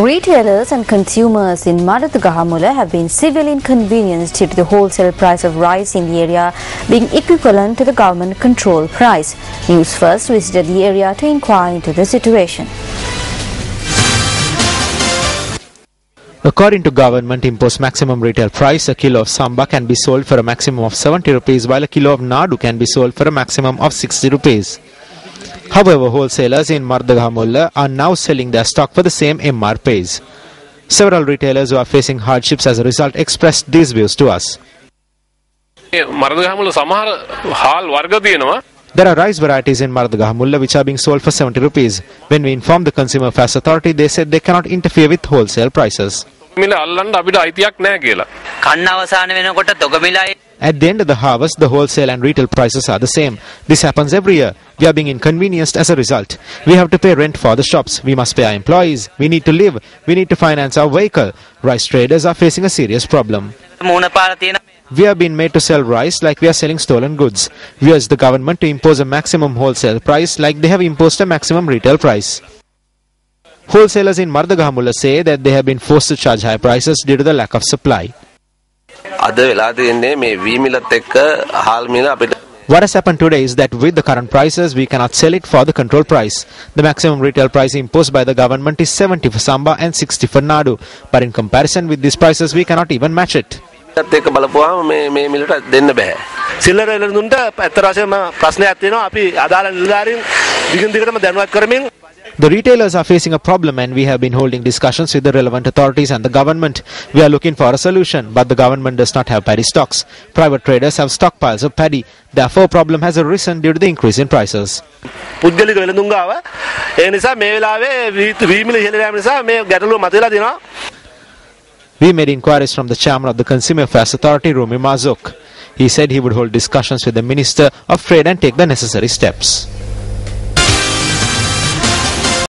Retailers and consumers in Maduthagamulla have been severely inconvenienced due to the wholesale price of rice in the area being equivalent to the government control price. News First visited the area to inquire into the situation. According to government imposed maximum retail price, a kilo of samba can be sold for a maximum of 70 rupees while a kilo of nadu can be sold for a maximum of 60 rupees. However, wholesalers in Maduthagamulla are now selling their stock for the same MRPs. Several retailers who are facing hardships as a result expressed these views to us. There are rice varieties in Maduthagamulla which are being sold for 70 rupees. When we informed the Consumer Affairs Authority, they said they cannot interfere with wholesale prices. At the end of the harvest, the wholesale and retail prices are the same. This happens every year. We are being inconvenienced as a result. We have to pay rent for the shops. We must pay our employees. We need to live. We need to finance our vehicle. Rice traders are facing a serious problem. We are being made to sell rice like we are selling stolen goods. We urge the government to impose a maximum wholesale price like they have imposed a maximum retail price. Wholesalers in Maduthagamulla say that they have been forced to charge high prices due to the lack of supply. What has happened today is that with the current prices, we cannot sell it for the control price. The maximum retail price imposed by the government is 70 for samba and 60 for nadu. But in comparison with these prices, we cannot even match it. The retailers are facing a problem and we have been holding discussions with the relevant authorities and the government. We are looking for a solution, but the government does not have paddy stocks. Private traders have stockpiles of paddy. Therefore, a problem has arisen due to the increase in prices. We made inquiries from the chairman of the Consumer Affairs Authority, Rumi Mazuk. He said he would hold discussions with the Minister of Trade and take the necessary steps.